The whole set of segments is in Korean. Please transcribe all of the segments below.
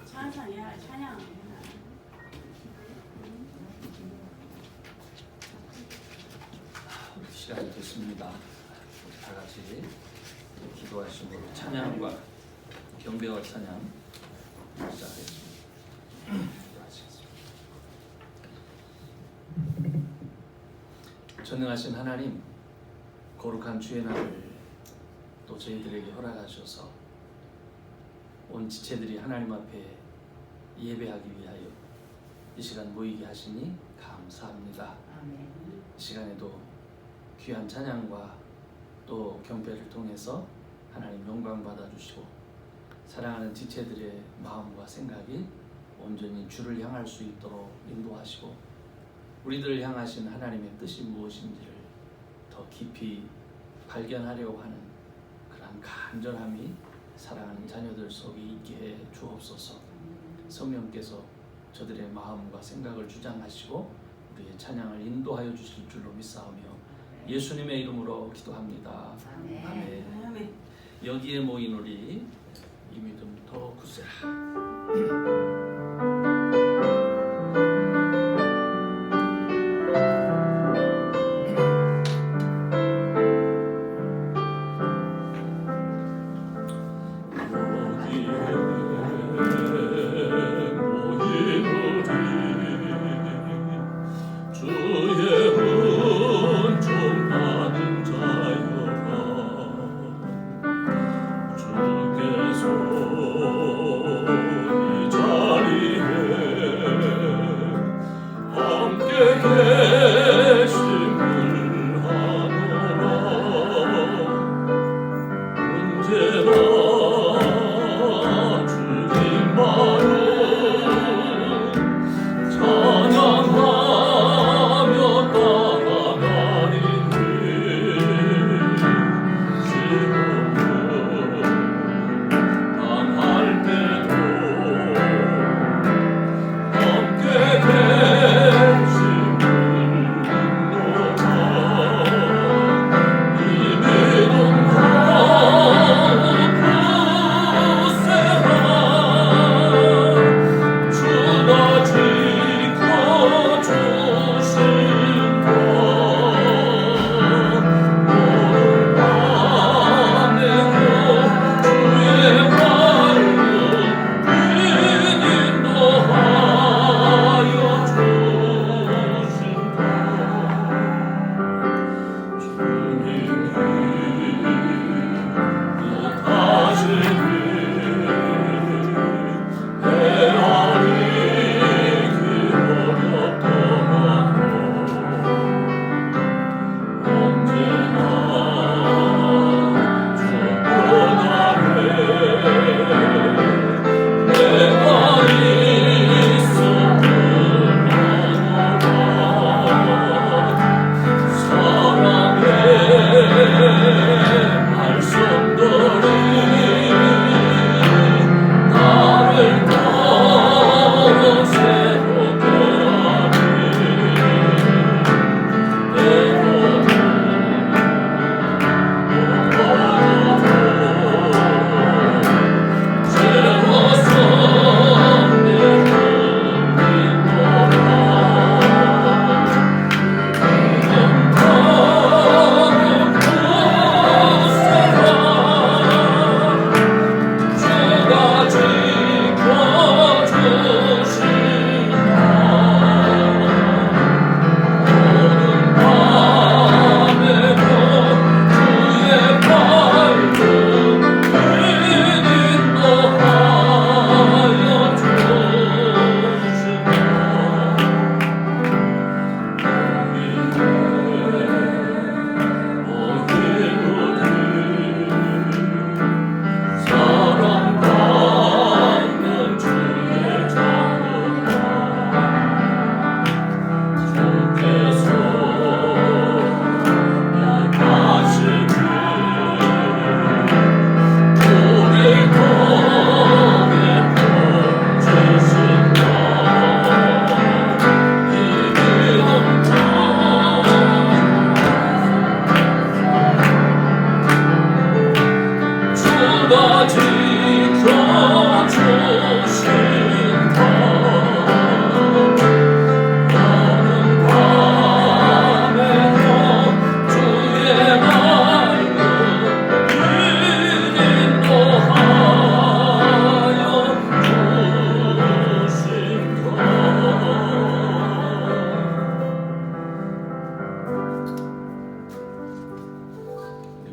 찬양이야, 찬양. 시간이 됐습니다. 우리 다 같이 기도하시고 찬양과 경배와 찬양 시작하겠습니다. 전능하신 하나님, 거룩한 주의 날을 또 저희들에게 허락하셔서 온 지체들이 하나님 앞에 예배하기 위하여 이 시간 모이게 하시니 감사합니다. 이 시간에도 귀한 찬양과 또 경배를 통해서 하나님 영광 받아주시고 사랑하는 지체들의 마음과 생각이 온전히 주를 향할 수 있도록 인도하시고 우리들을 향하신 하나님의 뜻이 무엇인지를 더 깊이 발견하려고 하는 그러한 간절함이 사랑하는 자녀들 속에 있게 해 주옵소서. 성령께서 저들의 마음과 생각을 주장하시고 우리의 찬양을 인도하여 주실 줄로 믿사오며 예수님의 이름으로 기도합니다. 아멘. 아멘. 여기에 모인 우리 이 믿음 더 굳세라. 주께서 이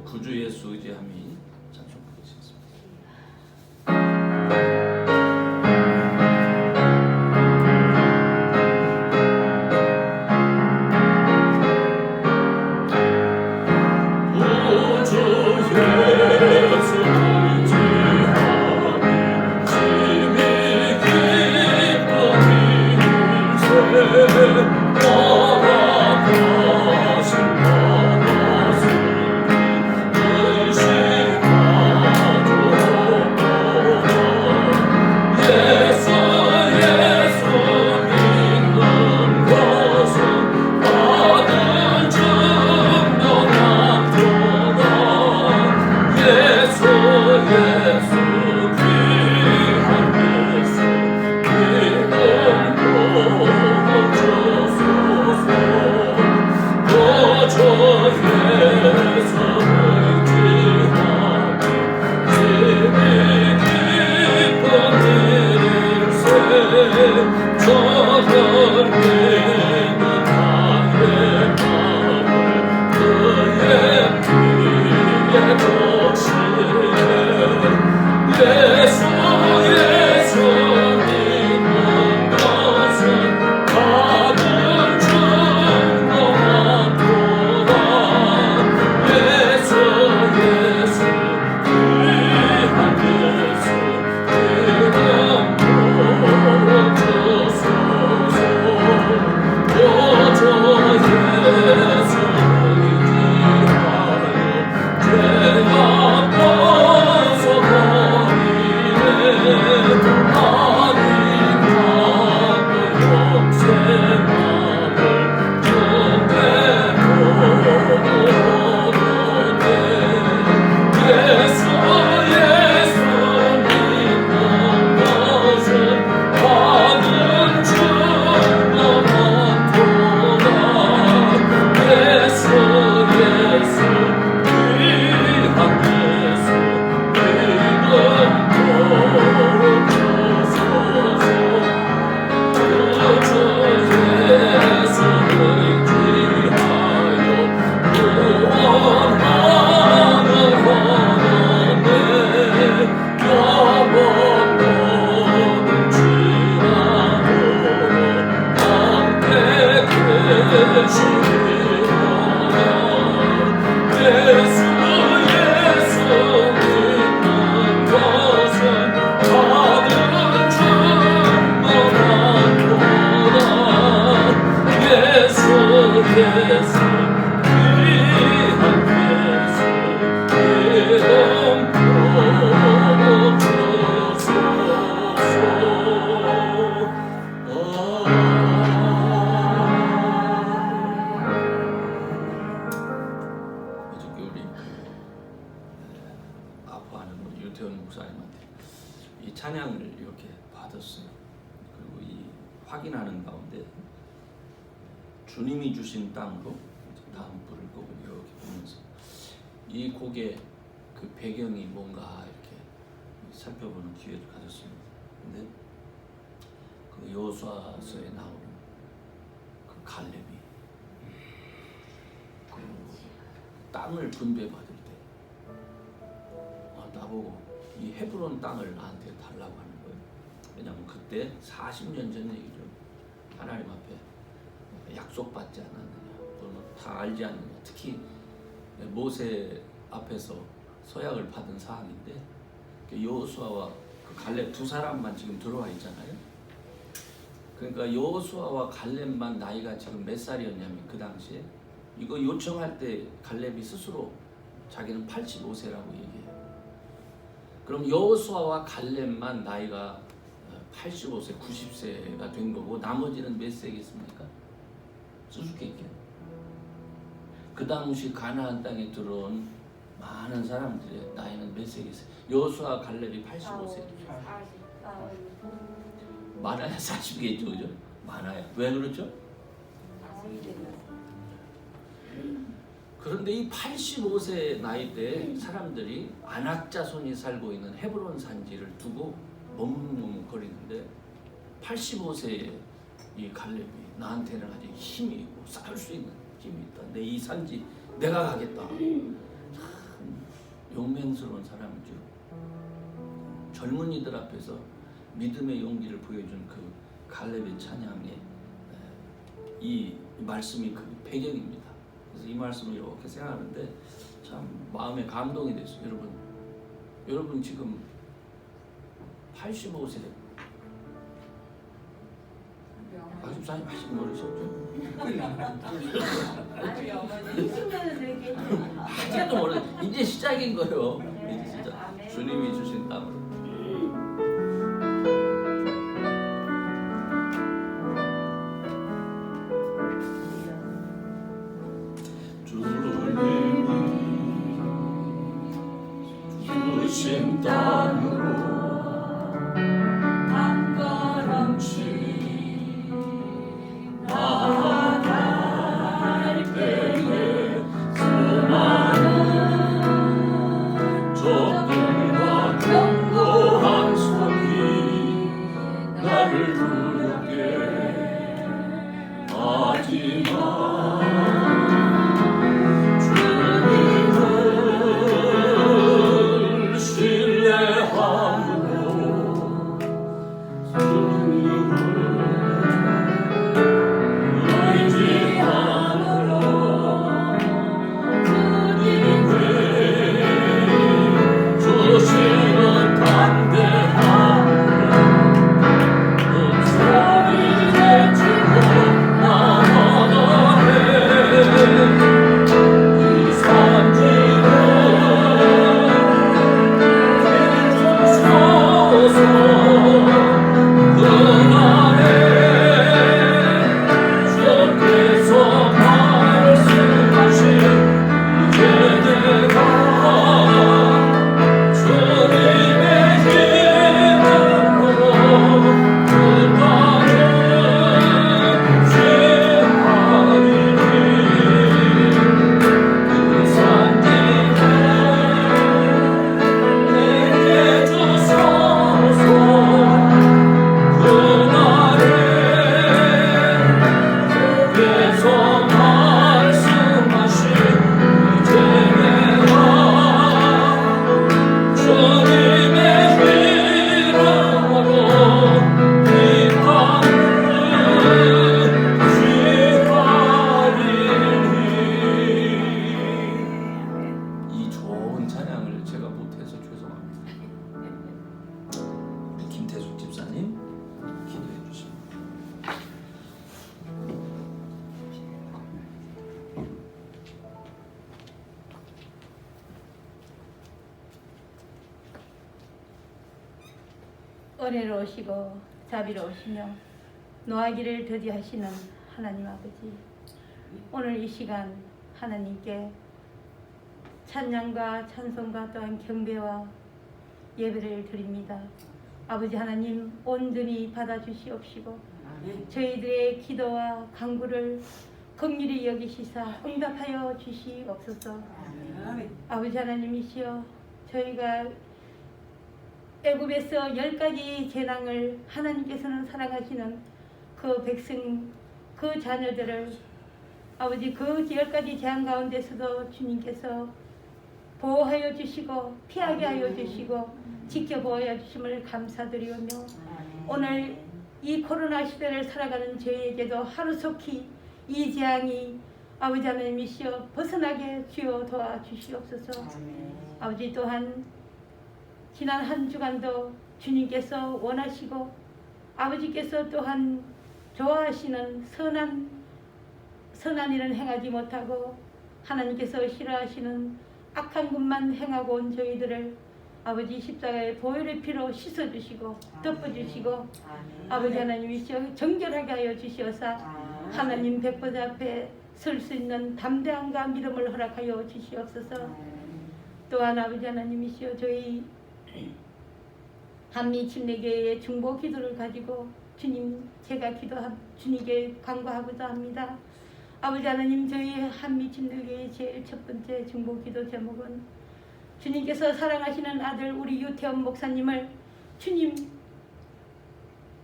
구주 예수 의지함이 찬송하겠습니다. 이 찬양을 이렇게 받았어요. 그리고 이 확인하는 가운데 주님이 주신 땅으로 다음 부를 곡을 이렇게 보면서 이 곡의 그 배경이 뭔가 이렇게 살펴보는 기회를 가졌습니다. 근데 그 여호수아서에 나오는 그 갈렙이 그 땅을 분배받을 때 나보고 이 헤브론 땅을 나한테 달라고 하는 거예요. 왜냐하면 그때 40년 전 얘기죠. 하나님 앞에 약속받지 않았느냐, 또는 다 알지 않느냐. 특히 모세 앞에서 서약을 받은 사항인데 여호수아와 그 갈렙 두 사람만 지금 들어와 있잖아요. 그러니까 여호수아와 갈렙만 나이가 지금 몇 살이었냐면 그 당시에 이거 요청할 때 갈렙이 스스로 자기는 85세라고 얘기해요. 그럼 여호수아와 갈렙만 나이가 85세, 90세가 된 거고 나머지는 몇 세겠습니까? 수수께끼. 그 당시 가나안 땅에 들어온 많은 사람들의 나이는 몇 세겠어요? 여호수아 갈렙이 85세. 많아야 40개죠, 그죠? 많아야. 왜 그렇죠? 그런데 이 85세 나이 때 사람들이 아낙 자손이 살고 있는 헤브론 산지를 두고 머뭇머뭇거리는데 85세의 이 갈렙이 나한테는 아직 힘이 있고 싸울 수 있는 힘이 있다. 내 이 산지 내가 가겠다. 참 용맹스러운 사람이죠. 젊은이들 앞에서 믿음의 용기를 보여준 그 갈렙의 찬양에 이 말씀이 그 배경입니다. 그래서 이 말씀을 이렇게 생각하는데 참 마음에 감동이 됐어요. 여러분 지금 85세 박집사님 아직 모르셨죠? 아직도 모르. 이제 시작인 거예요. 이제 진짜 주님이 주신 땅으로. 주님이 주신 땅으로 한 걸음씩 나아갈 때에 수많은 적들과 견고한 손이 나를 부르게 하지만 은혜로우시고 자비로우시며 노하기를 더디하시는 하나님 아버지, 오늘 이 시간 하나님께 찬양과 찬송과 또한 경배와 예배를 드립니다. 아버지 하나님, 온전히 받아주시옵시고 저희들의 기도와 간구를 긍휼히 여기시사 응답하여 주시옵소서. 아버지 하나님이시여, 저희가 애굽에서 10가지 재앙을 하나님께서는 사랑하시는 그 백성, 그 자녀들을 아버지 그 10가지 재앙 가운데서도 주님께서 보호하여 주시고 피하게 하여 주시고 지켜보아 주심을 감사드리오며, 오늘 이 코로나 시대를 살아가는 저희에게도 하루속히 이 재앙이 아버지 하나님이시여 벗어나게 주여 도와주시옵소서. 아버지 또한 지난 한 주간도 주님께서 원하시고 아버지께서 또한 좋아하시는 선한 일은 행하지 못하고 하나님께서 싫어하시는 악한 것만 행하고 온 저희들을 아버지 십자가의 보혈의 피로 씻어주시고 덮어주시고 아버지 하나님이시여 정결하게 하여 주시어사 하나님 백보자 앞에 설 수 있는 담대함과 믿음을 허락하여 주시옵소서. 또한 아버지 하나님이시여 저희 한미 침례교회의 중보 기도를 가지고 주님 제가 주님께 간구하고자 합니다. 아버지 하나님 저희 한미 침례교회의 제일 첫 번째 중보 기도 제목은 주님께서 사랑하시는 아들 우리 유태원 목사님을 주님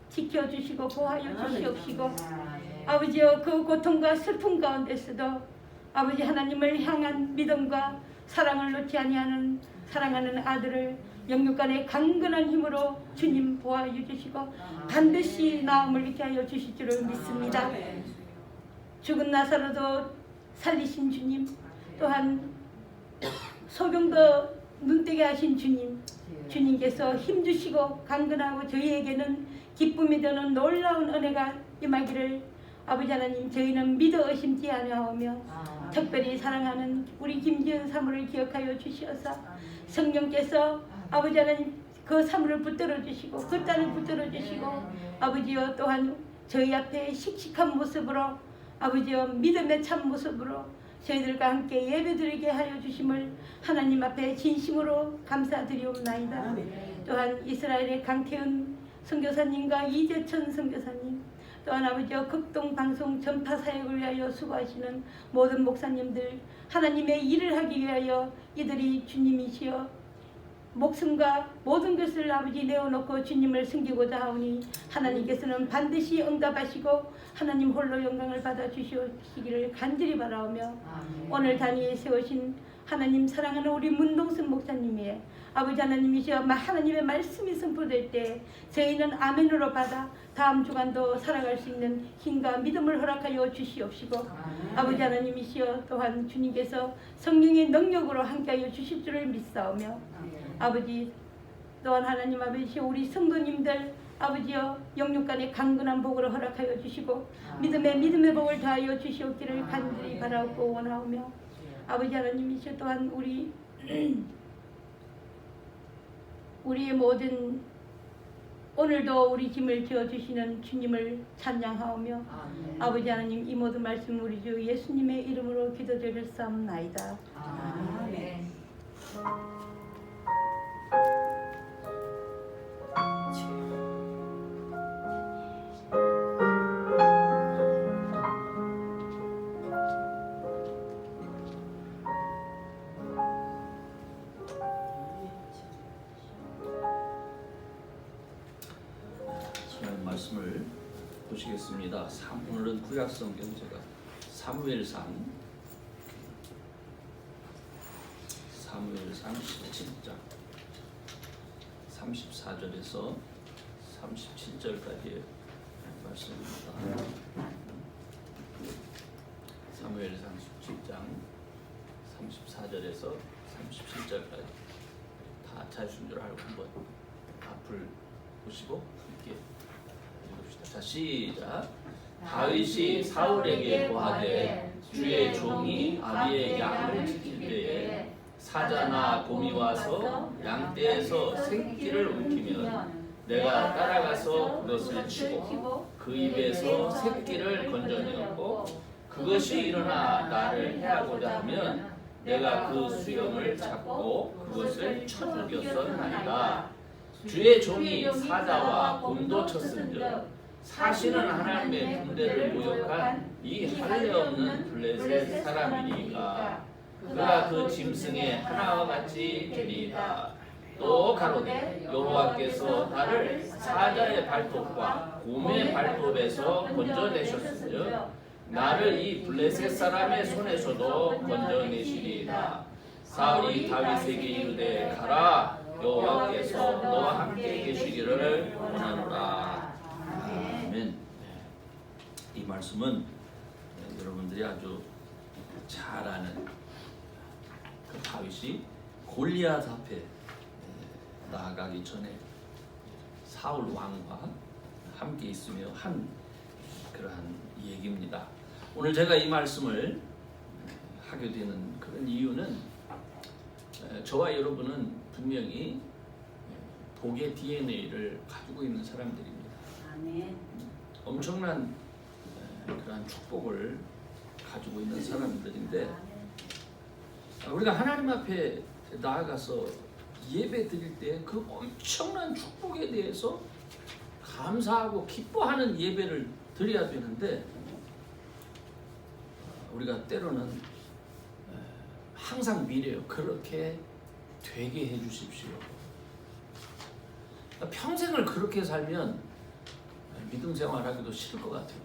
지켜주시고 보호하여 주시옵시고 아버지여 그 고통과 슬픔 가운데서도 아버지 하나님을 향한 믿음과 사랑을 놓지 아니하는 사랑하는 아들을 영육간의 강건한 힘으로 주님 보호하여 주시고 반드시 나음을 있게 하여 주실 줄을 믿습니다. 죽은 나사로도 살리신 주님, 또한 소경도 눈뜨게 하신 주님, 주님께서 힘주시고 강건하고 저희에게는 기쁨이 되는 놀라운 은혜가 임하기를 아버지 하나님 저희는 믿어 의심치 아니하오며 특별히 사랑하는 우리 김지은 사모를 기억하여 주시어서 성령께서 아버지 하나님 그 사모를 붙들어 주시고 그 딸을 붙들어 주시고 아버지여 또한 저희 앞에 씩씩한 모습으로 아버지여 믿음의 참 모습으로 저희들과 함께 예배드리게 하여 주심을 하나님 앞에 진심으로 감사드리옵나이다. 또한 이스라엘의 강태은 선교사님과 이재천 선교사님 또한 아버지여 극동방송 전파 사역을 위하여 수고하시는 모든 목사님들 하나님의 일을 하기 위하여 이들이 주님이시여 목숨과 모든 것을 아버지 내어놓고 주님을 섬기고자 하오니 하나님께서는 반드시 응답하시고 하나님 홀로 영광을 받아 주시기를 간절히 바라오며 오늘 단위에 세우신 하나님 사랑하는 우리 문동순 목사님의 아버지 하나님이시여 하나님의 말씀이 선포될 때 저희는 아멘으로 받아 다음 주간도 살아갈 수 있는 힘과 믿음을 허락하여 주시옵시고 아버지 하나님이시여 또한 주님께서 성령의 능력으로 함께하여 주실 줄을 믿사오며 아버지 또한 하나님 아버지시여 우리 성도님들 아버지여 영육간의 강건한 복을 허락하여 주시고 믿음의 복을 다하여 주시옵기를 간절히 바라고 원하오며 아버지 하나님이시여 또한 우리의 모든 오늘도 우리 짐을 지어주시는 주님을 찬양하오며 아버지 하나님 이 모든 말씀 우리 주 예수님의 이름으로 기도드렸사옵나이다. 아멘. 말씀을 보시겠습니다. 오늘은 구약성경 제가 사무엘상 17장 34절에서 37절까지의 말씀입니다. 사무엘상 17장 34절에서 37절까지 다 찾으신 줄 알고 한번 앞을 보시고 함께 자 시작. 다윗이 사울에게 고하되 주의 종이 아비의 양을 지킬 때에 사자나 곰이 와서 양떼에서 새끼를 움키면 내가 따라가서 그것을 치고 그 입에서 새끼를 건져내었고 그것이 일어나 나를 해하고자 하면 내가 그 수염을 잡고 그것을 쳐 죽였었나이다. 주의 종이 사자와 곰도 쳤은즉 사실은 하나님의 군대를 모욕한 이 할례 없는 블레셋 사람이니까 그가 그 짐승의 하나와 같이 되리이다. 또 가로되 여호와께서 나를 사자의 발톱과 곰의 발톱에서 건져내셨으며 나를 이 블레셋 사람의 손에서도 건져내시리이다. 사울이 다윗에게 이르되 가라 여호와께서 너와 함께 계시기를 원하노라. 아멘. 이 말씀은 여러분들이 아주 잘 아는 그 다윗이 골리앗 앞에 나아가기 전에 사울 왕과 함께 있으며 한 그러한 얘기입니다. 오늘 제가 이 말씀을 하게 되는 그런 이유는 저와 여러분은 분명히 복의 DNA를 가지고 있는 사람들입니다. 아멘. 엄청난 그러한 축복을 가지고 있는 사람들인데 우리가 하나님 앞에 나아가서 예배 드릴 때 그 엄청난 축복에 대해서 감사하고 기뻐하는 예배를 드려야 되는데, 우리가 때로는 항상 미래요. 그렇게 되게 해주십시오. 평생을 그렇게 살면 믿음 생활하기도 싫을 것 같아요.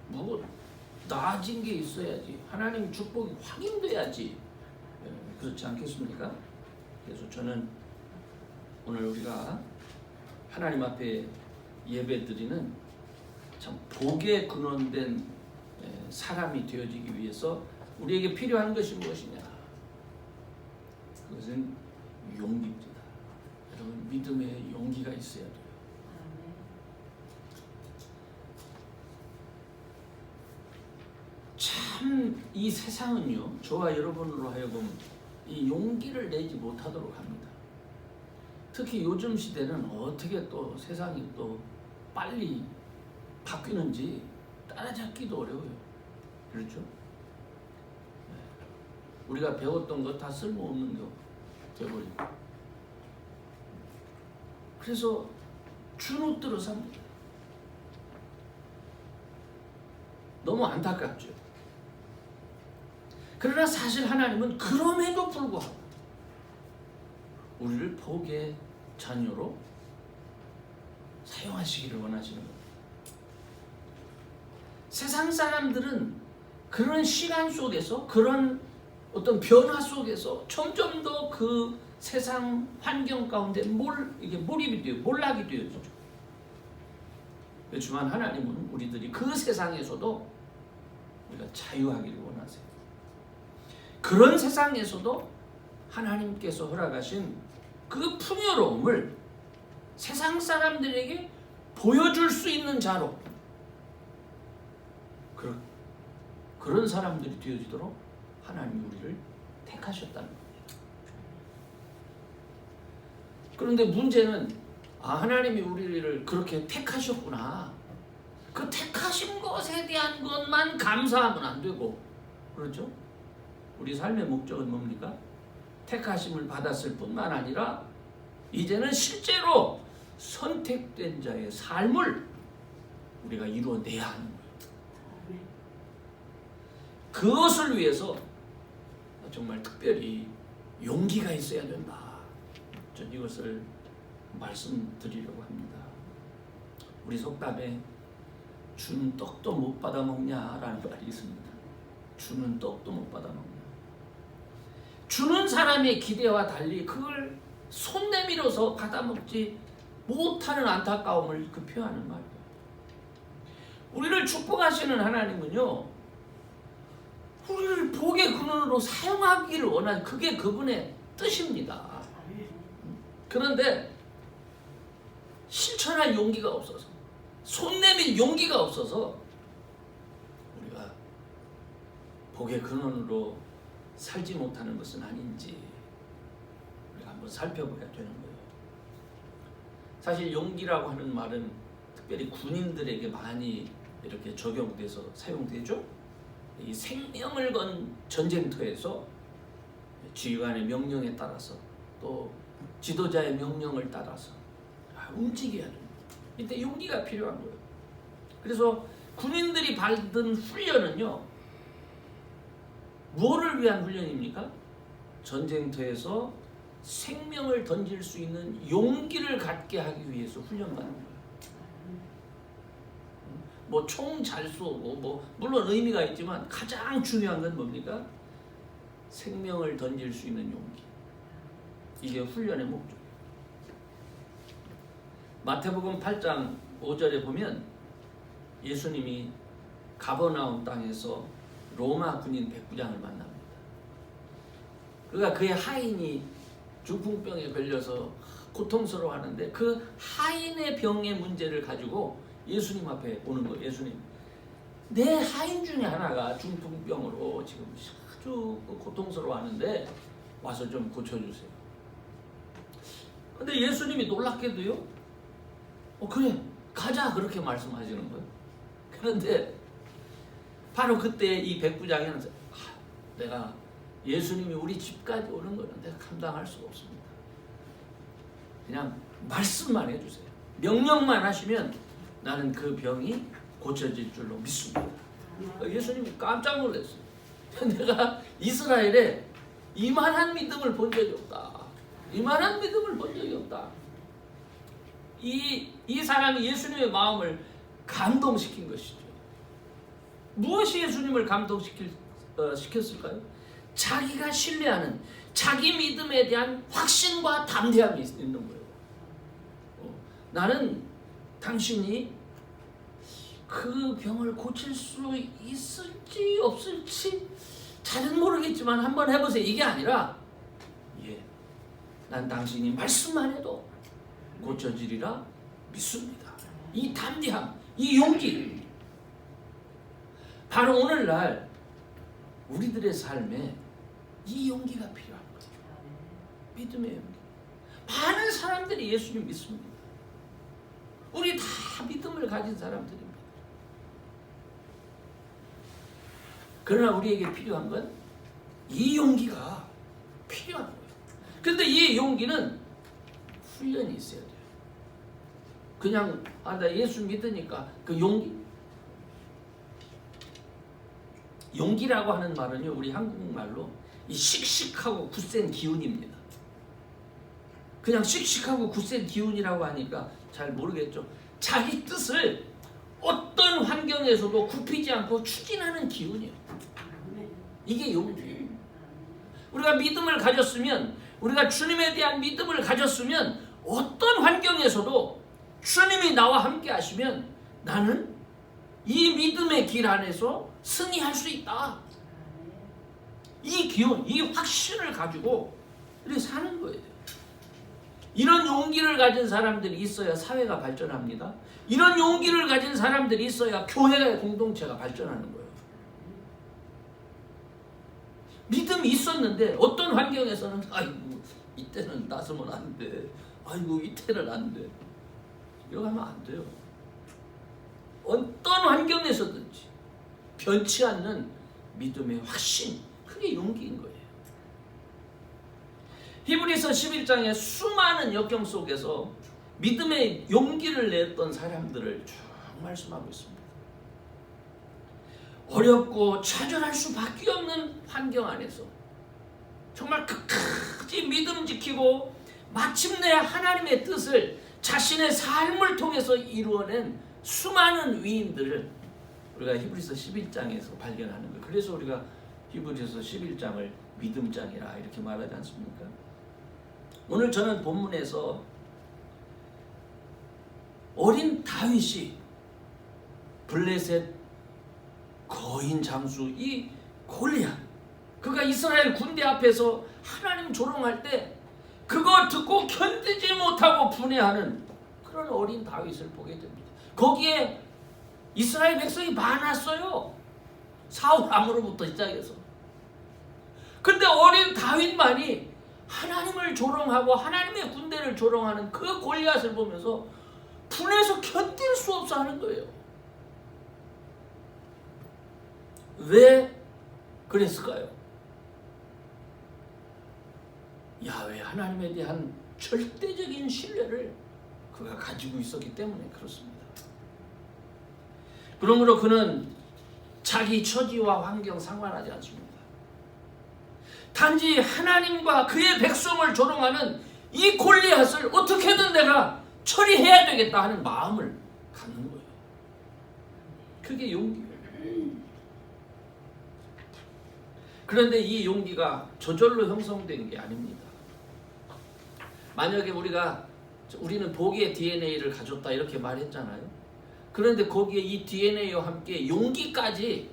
뭐 나아진 게 있어야지, 하나님 축복이 확인돼야지, 그렇지 않겠습니까? 그래서 저는 오늘 우리가 하나님 앞에 예배드리는 참 복에 근원된 사람이 되어지기 위해서 우리에게 필요한 것이 무엇이냐? 그것은 용기입니다. 여러분, 믿음의 용기가 있어야 돼요. 참 이 세상은요, 저와 여러분으로 하여금 이 용기를 내지 못하도록 합니다. 특히 요즘 시대는 어떻게 또 세상이 또 빨리 바뀌는지 따라잡기도 어려워요. 그렇죠? 우리가 배웠던 거 다 쓸모없는 거 되어버리고, 그래서 주눅들어 삽니다. 너무 안타깝죠. 그러나 사실 하나님은 그럼에도 불구하고 우리를 복의 자녀로 사용하시기를 원하시는 겁니다. 세상 사람들은 그런 시간 속에서, 그런 어떤 변화 속에서 점점 더 그 세상 환경 가운데 몰입이 돼요. 몰락이 되어지죠. 그렇지만 하나님은 우리들이 그 세상에서도 우리가 자유하기를 원하세요. 그런 세상에서도 하나님께서 허락하신 그 풍요로움을 세상 사람들에게 보여줄 수 있는 자로, 그런 사람들이 되어지도록 하나님이 우리를 택하셨다는 겁니다. 그런데 문제는 하나님이 우리를 그렇게 택하셨구나, 그 택하신 것에 대한 것만 감사하면 안 되고, 그렇죠? 우리 삶의 목적은 뭡니까? 택하심을 받았을 뿐만 아니라 이제는 실제로 선택된 자의 삶을 우리가 이루어내야 하는 거예요. 그것을 위해서 정말 특별히 용기가 있어야 된다. 전 이것을 말씀드리려고 합니다. 우리 속담에 주는 떡도 못 받아 먹냐라는 말이 있습니다. 주는 떡도 못 받아 먹냐. 주는 사람의 기대와 달리 그걸 손 내밀어서 받아먹지 못하는 안타까움을 그 표하는 말이에요. 우리를 축복하시는 하나님은요, 우리를 복의 근원으로 사용하기를 원하는, 그게 그분의 뜻입니다. 그런데 실천할 용기가 없어서, 손 내밀 용기가 없어서 우리가 복의 근원으로 살지 못하는 것은 아닌지 우리가 한번 살펴봐야 되는 거예요. 사실 용기라고 하는 말은 특별히 군인들에게 많이 이렇게 적용돼서 사용되죠. 이 생명을 건 전쟁터에서 지휘관의 명령에 따라서, 또 지도자의 명령을 따라서 움직여야 됩니다. 이때 용기가 필요한 거예요. 그래서 군인들이 받은 훈련은요, 무엇을 위한 훈련입니까? 전쟁터에서 생명을 던질 수 있는 용기를 갖게 하기 위해서 훈련받는 거예요. 뭐 총 잘 쏘고, 뭐 물론 의미가 있지만 가장 중요한 건 뭡니까? 생명을 던질 수 있는 용기. 이게 훈련의 목적이에요. 마태복음 8장 5절에 보면 예수님이 가버나움 땅에서 로마 군인 백부장을 만납니다. 그가 그의 하인이 중풍병에 걸려서 고통스러워하는데 그 하인의 병의 문제를 가지고 예수님 앞에 오는 거예요. 예수님, 내 하인 중에 하나가 중풍병으로 지금 아주 고통스러워하는데 와서 좀 고쳐주세요. 근데 예수님이 놀랍게도요, 그래 가자, 그렇게 말씀하시는 거예요. 그런데 바로 그때 이 백부장은 내가 예수님이 우리 집까지 오는 거는 내가 감당할 수가 없습니다. 그냥 말씀만 해주세요. 명령만 하시면 나는 그 병이 고쳐질 줄로 믿습니다. 예수님이 깜짝 놀랐어요. 내가 이스라엘에 이만한 믿음을 본 적이 없다. 이만한 믿음을 본 적이 없다. 이 사람이 예수님의 마음을 감동시킨 것이죠. 무엇이 예수님을 감동시켰을까요? 자기가 신뢰하는 자기 믿음에 대한 확신과 담대함이 있는 거예요. 나는 당신이 그 병을 고칠 수 있을지 없을지 잘은 모르겠지만 한번 해보세요. 이게 아니라 난 당신이 말씀만 해도 고쳐지리라 믿습니다. 이 담대함, 이 용기, 바로 오늘날 우리들의 삶에 이 용기가 필요한 거죠. 믿음의 용기. 많은 사람들이 예수님 믿습니다. 우리 다 믿음을 가진 사람들입니다. 그러나 우리에게 필요한 건 이 용기가 필요한 거예요. 그런데 이 용기는 훈련이 있어야 돼요. 그냥 나 예수 믿으니까 그 용기라고 하는 말은요, 우리 한국말로 이 씩씩하고 굳센 기운입니다. 그냥 씩씩하고 굳센 기운이라고 하니까 잘 모르겠죠. 자기 뜻을 어떤 환경에서도 굽히지 않고 추진하는 기운이에요. 이게 용기예요. 우리가 믿음을 가졌으면, 우리가 주님에 대한 믿음을 가졌으면 어떤 환경에서도 주님이 나와 함께 하시면 나는 이 믿음의 길 안에서 승리할 수 있다. 이 기운, 이 확신을 가지고 이렇게 사는 거예요. 이런 용기를 가진 사람들이 있어야 사회가 발전합니다. 이런 용기를 가진 사람들이 있어야 교회의 공동체가 발전하는 거예요. 믿음이 있었는데 어떤 환경에서는 아이고 이때는 나서면 안 돼. 아이고 이때는 안 돼. 이러고 하면 안 돼요. 어떤 환경에서든지 변치 않는 믿음의 확신, 그게 용기인 거예요. 히브리서 11장의 수많은 역경 속에서 믿음의 용기를 냈던 사람들을 쭉 말씀하고 있습니다. 어렵고 좌절할 수밖에 없는 환경 안에서 정말 끝까지 믿음 지키고 마침내 하나님의 뜻을 자신의 삶을 통해서 이루어낸 수많은 위인들을 우리가 히브리서 11장에서 발견하는 거예요. 그래서 우리가 히브리서 11장을 믿음장이라 이렇게 말하지 않습니까? 오늘 저는 본문에서 어린 다윗이 블레셋 거인 장수 이 골리앗, 그가 이스라엘 군대 앞에서 하나님 조롱할 때 그거 듣고 견디지 못하고 분해하는 그런 어린 다윗을 보게 됩니다. 거기에 이스라엘 백성이 많았어요. 사울 왕으로부터 시작해서. 근데 어린 다윗만이 하나님을 조롱하고 하나님의 군대를 조롱하는 그 골리앗을 보면서 분해서 견딜 수 없어 하는 거예요. 왜 그랬을까요? 야훼 하나님에 대한 절대적인 신뢰를 그가 가지고 있었기 때문에 그렇습니다. 그러므로 그는 자기 처지와 환경 상관하지 않습니다. 단지 하나님과 그의 백성을 조롱하는 이 골리앗을 어떻게든 내가 처리해야 되겠다 하는 마음을 갖는 거예요. 그게 용기예요. 그런데 이 용기가 저절로 형성된 게 아닙니다. 만약에 우리는 복의 DNA를 가졌다 이렇게 말했잖아요. 그런데 거기에 이 DNA와 함께 용기까지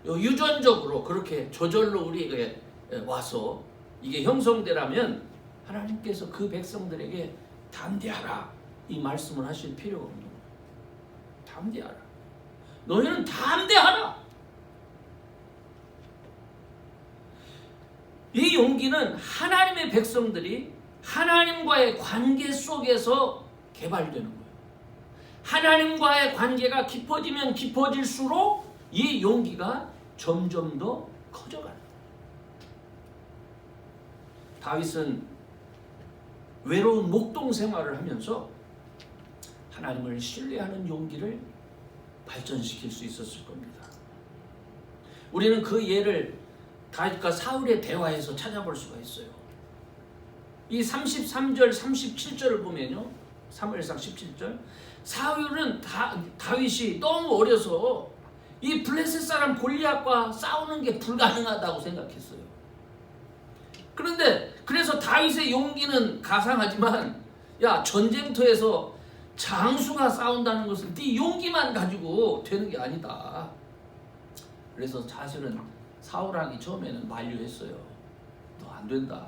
유전적으로 그렇게 저절로 우리에게 와서 이게 형성되라면 하나님께서 그 백성들에게 담대하라 이 말씀을 하실 필요가 없는 거예요. 담대하라. 너희는 담대하라. 이 용기는 하나님의 백성들이 하나님과의 관계 속에서 개발되는 거예요. 하나님과의 관계가 깊어지면 깊어질수록 이 용기가 점점 더 커져가는 거예요. 다윗은 외로운 목동 생활을 하면서 하나님을 신뢰하는 용기를 발전시킬 수 있었을 겁니다. 우리는 그 예를 다윗과 사울의 대화에서 찾아볼 수가 있어요. 이 33절, 37절을 보면요. 사무엘상 17절. 사울은 다윗이 너무 어려서 이 블레셋 사람 골리앗과 싸우는 게 불가능하다고 생각했어요. 그런데 그래서 다윗의 용기는 가상하지만 야, 전쟁터에서 장수가 싸운다는 것은 네 용기만 가지고 되는 게 아니다. 그래서 사실은 사울왕이 처음에는 만류했어요. 너 안 된다.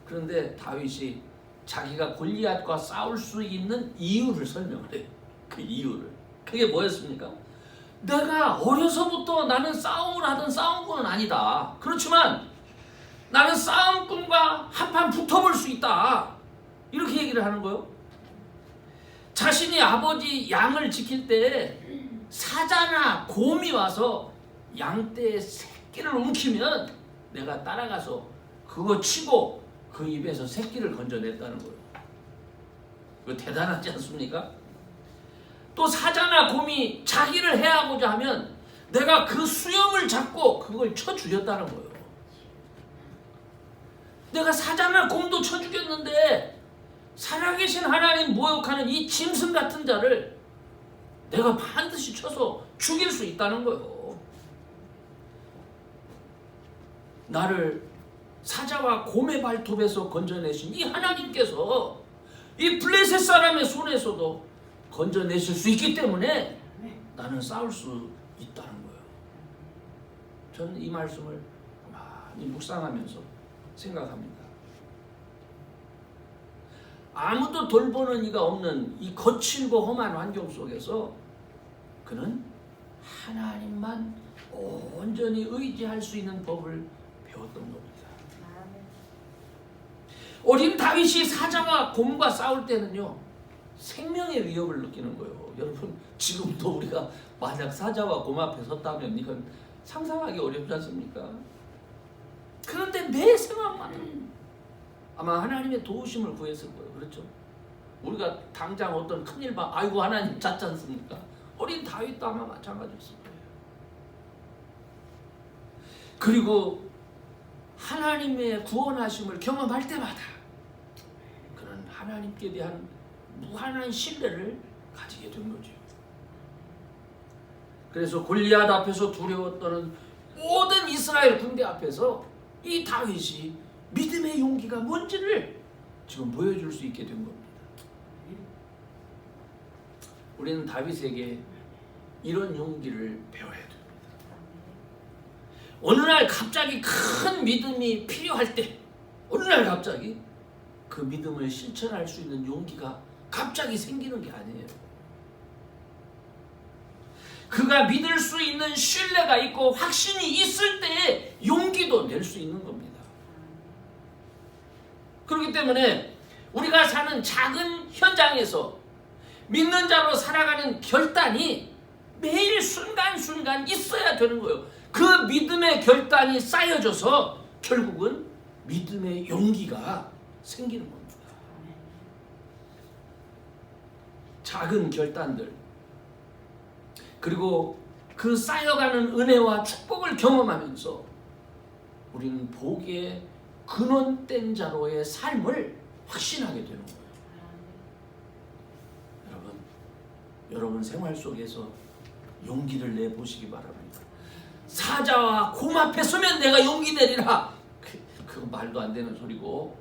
그런데 다윗이 자기가 골리앗과 싸울 수 있는 이유를 설명을 해요. 그 이유를. 그게 뭐였습니까? 내가 어려서부터 나는 싸움을 하던 싸움꾼은 아니다. 그렇지만 나는 싸움꾼과 한판 붙어볼 수 있다. 이렇게 얘기를 하는 거예요. 자신이 아버지 양을 지킬 때 사자나 곰이 와서 양떼의 새끼를 움키면 내가 따라가서 그거 치고 그 입에서 새끼를 건져냈다는 거예요. 그거 대단하지 않습니까? 또 사자나 곰이 자기를 해하고자 하면 내가 그 수염을 잡고 그걸 쳐 죽였다는 거예요. 내가 사자나 곰도 쳐 죽였는데 살아계신 하나님 모욕하는 이 짐승 같은 자를 내가 반드시 쳐서 죽일 수 있다는 거예요. 나를 사자와 곰의 발톱에서 건져내신 이 하나님께서 이 블레셋 사람의 손에서도 건져내실 수 있기 때문에 나는 싸울 수 있다는 거예요. 저는 이 말씀을 많이 묵상하면서 생각합니다. 아무도 돌보는 이가 없는 이 거칠고 험한 환경 속에서 그는 하나님만 온전히 의지할 수 있는 법을 배웠던 겁니다. 어린 다윗이 사자와 곰과 싸울 때는요, 생명의 위협을 느끼는 거예요. 여러분, 지금도 우리가 만약 사자와 곰 앞에 섰다면 이건 상상하기 어렵지 않습니까? 그런데 내 생각만은 아마 하나님의 도우심을 구했을 거예요. 그렇죠? 우리가 당장 어떤 큰일 봐, 아이고 하나님 잤지 않습니까? 어린 다윗도 아마 마찬가지였을 거예요. 그리고 하나님의 구원하심을 경험할 때마다 그는 하나님께 대한 무한한 신뢰를 가지게 된 거죠. 그래서 골리앗 앞에서 두려워 떠는 모든 이스라엘 군대 앞에서 이 다윗이 믿음의 용기가 뭔지를 지금 보여줄 수 있게 된 겁니다. 우리는 다윗에게 이런 용기를 배워야 됩니다. 어느 날 갑자기 큰 믿음이 필요할 때, 어느 날 갑자기 그 믿음을 실천할 수 있는 용기가 갑자기 생기는 게 아니에요. 그가 믿을 수 있는 신뢰가 있고 확신이 있을 때 용기도 낼 수 있는 겁니다. 그렇기 때문에 우리가 사는 작은 현장에서 믿는 자로 살아가는 결단이 매일 순간순간 있어야 되는 거예요. 그 믿음의 결단이 쌓여져서 결국은 믿음의 용기가 생기는 겁니다. 작은 결단들, 그리고 그 쌓여가는 은혜와 축복을 경험하면서 우리는 복의 근원된 자로의 삶을 확신하게 되는 거예요. 여러분 생활 속에서 용기를 내보시기 바랍니다. 사자와 곰 앞에 서면 내가 용기 내리라. 그거 말도 안 되는 소리고,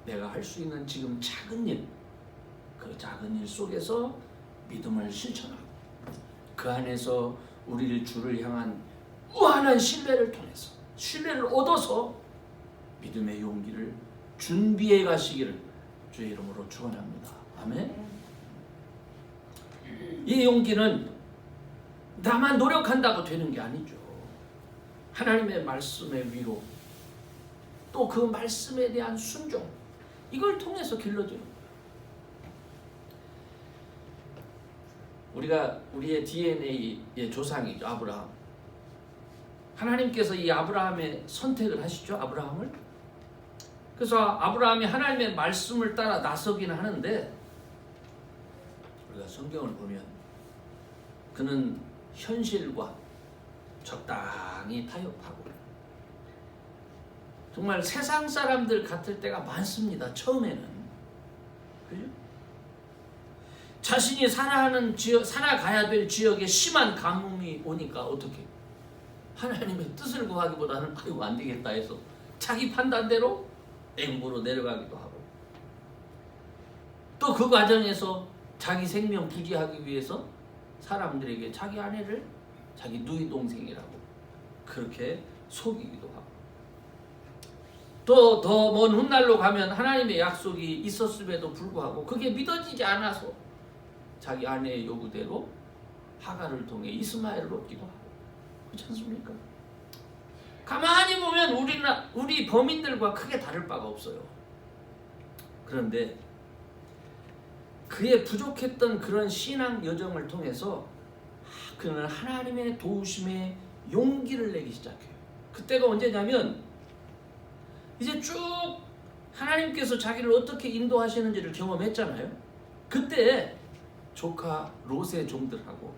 내가 할 수 있는 지금 작은 일, 그 작은 일 속에서 믿음을 실천하고 그 안에서 우리를 주를 향한 무한한 신뢰를 통해서 신뢰를 얻어서 믿음의 용기를 준비해 가시기를 주의 이름으로 축원합니다. 아멘. 이 용기는 나만 노력한다고 되는 게 아니죠. 하나님의 말씀의 위로, 또 그 말씀에 대한 순종, 이걸 통해서 길러지는 거예요. 우리가 우리의 DNA의 조상이죠. 아브라함. 하나님께서 이 아브라함의 선택을 하시죠. 아브라함을 그래서 아브라함이 하나님의 말씀을 따라 나서기는 하는데 우리가 성경을 보면 그는 현실과 적당히 타협하고 정말 세상 사람들 같을 때가 많습니다. 처음에는. 그죠? 자신이 살아가야 될 지역에 심한 가뭄이 오니까 어떻게? 하나님의 뜻을 구하기보다는 아이고 안 되겠다 해서 자기 판단대로 애굽으로 내려가기도 하고 또 그 과정에서 자기 생명 부지하기 위해서 사람들에게 자기 아내를 자기 누이 동생이라고 그렇게 속이기도 하고 또 더 먼 훗날로 가면 하나님의 약속이 있었음에도 불구하고 그게 믿어지지 않아서 자기 아내의 요구대로 하갈을 통해 이스마엘을 얻기도 하고 그렇지 않습니까? 가만히 보면 우리 범인들과 크게 다를 바가 없어요. 그런데 그의 부족했던 그런 신앙 여정을 통해서 그는 하나님의 도우심에 용기를 내기 시작해요. 그때가 언제냐면 이제 쭉 하나님께서 자기를 어떻게 인도하시는지를 경험했잖아요. 그때 조카 롯의 종들하고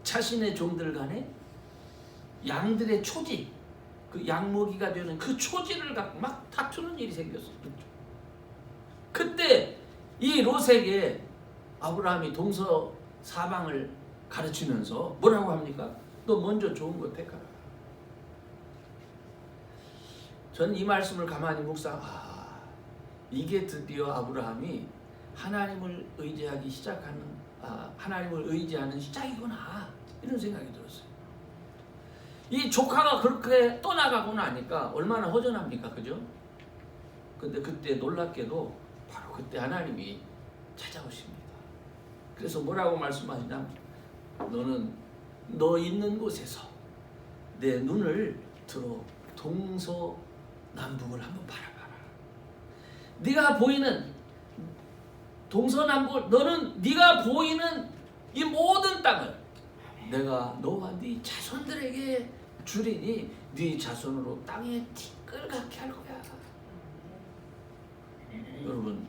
자신의 종들 간에 양들의 초지, 그 양먹이가 되는 그 초지를 갖고 막 다투는 일이 생겼어요. 그때 이 롯에게 아브라함이 동서 사방을 가르치면서 뭐라고 합니까? 너 먼저 좋은 거 택하라. 전 이 말씀을 가만히 이게 드디어 아브라함이 하나님을 의지하기 시작하는 하나님을 의지하는 시작이구나 이런 생각이 들었어요. 이 조카가 그렇게 떠나가고 나니까 얼마나 허전합니까, 그죠? 근데 그때 놀랍게도 바로 그때 하나님이 찾아오십니다. 그래서 뭐라고 말씀하시냐면 너는 너 있는 곳에서 내 눈을 들어 동서남북을 한번 바라봐라. 네가 보이는 동서남북 너는 네가 보이는 이 모든 땅을 내가 너와 네 자손들에게 주리니 네 자손으로 땅에 티끌같게 할 거야. 여러분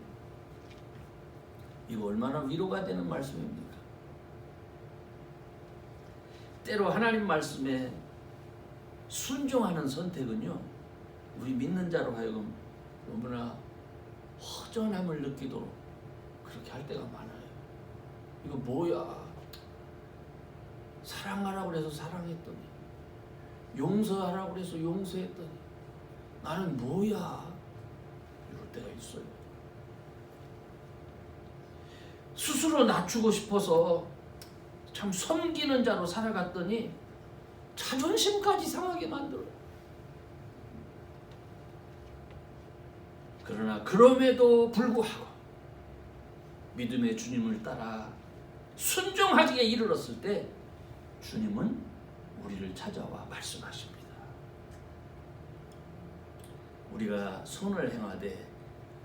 이거 얼마나 위로가 되는 말씀입니까? 때로 하나님 말씀에 순종하는 선택은요 우리 믿는 자로 하여금 너무나 허전함을 느끼도록 그렇게 할 때가 많아요. 이거 뭐야? 사랑하라고 해서 사랑했더니 용서하라고 해서 용서했더니 나는 뭐야? 이럴 때가 있어요. 스스로 낮추고 싶어서 참 섬기는 자로 살아갔더니 자존심까지 상하게 만들어요. 그러나 그럼에도 불구하고 믿음의 주님을 따라 순종하기에 이르렀을 때 주님은 우리를 찾아와 말씀하십니다. 우리가 선을 행하되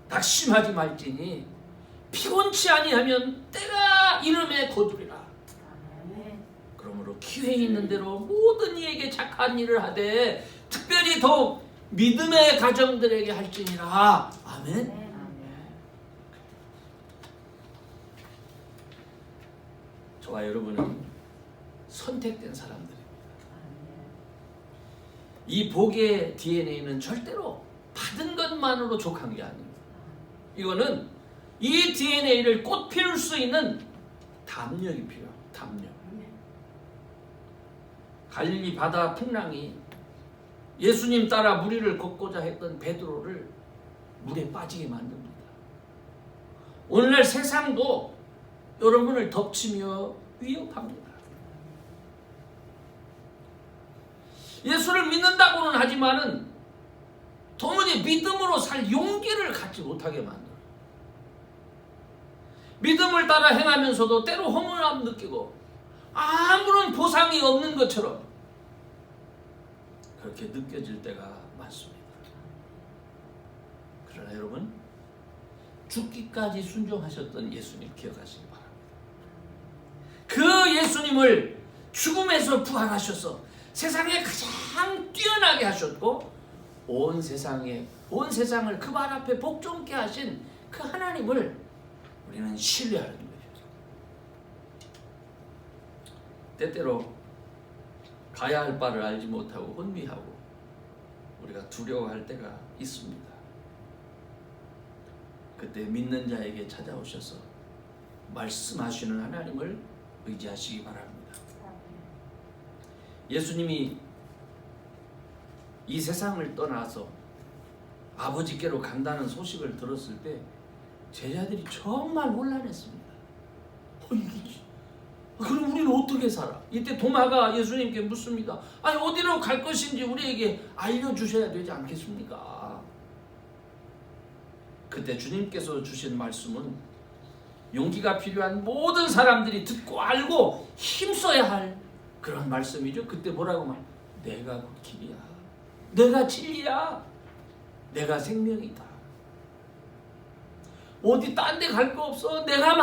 낙심하지 말지니 피곤치 아니하면 때가 이름에 거두리라. 그러므로 기회 있는 대로 모든 이에게 착한 일을 하되 특별히 더욱 믿음의 가정들에게 할지니라. 아멘. 저와 여러분은 선택된 사람들입니다. 이 복의 DNA는 절대로 받은 것만으로 족한 게 아닙니다. 이거는 이 DNA를 꽃 피울 수 있는 담력이 필요합니다. 담력. 갈릴리 바다 풍랑이 예수님 따라 무리를 걷고자 했던 베드로를 물에 빠지게 만듭니다. 오늘날 세상도 여러분을 덮치며 위협합니다. 예수를 믿는다고는 하지만은 도무지 믿음으로 살 용기를 갖지 못하게 만들어요. 믿음을 따라 행하면서도 때로 허무함 느끼고 아무런 보상이 없는 것처럼 그렇게 느껴질 때가 많습니다. 그러나 여러분 죽기까지 순종하셨던 예수님 기억하시기 바랍니다. 그 예수님을 죽음에서 부활하셔서 세상에 가장 뛰어나게 하셨고 온 세상을 그 발 앞에 복종케 하신 그 하나님을 우리는 신뢰하는 거예요. 때때로 가야 할 바를 알지 못하고 혼미하고 우리가 두려워할 때가 있습니다. 그때 믿는 자에게 찾아오셔서 말씀하시는 하나님을 의지하시기 바랍니다. 예수님이 이 세상을 떠나서 아버지께로 간다는 소식을 들었을 때 제자들이 정말 혼란했습니다. 그럼 우리는 어떻게 살아? 이때 도마가 예수님께 묻습니다. 아니 어디로 갈 것인지 우리에게 알려주셔야 되지 않겠습니까? 그때 주님께서 주신 말씀은 용기가 필요한 모든 사람들이 듣고 알고 힘써야 할 그런 말씀이죠. 그때 뭐라고 말? 내가 그 길이야. 내가 진리야. 내가 생명이다. 어디 딴 데 갈 거 없어. 내가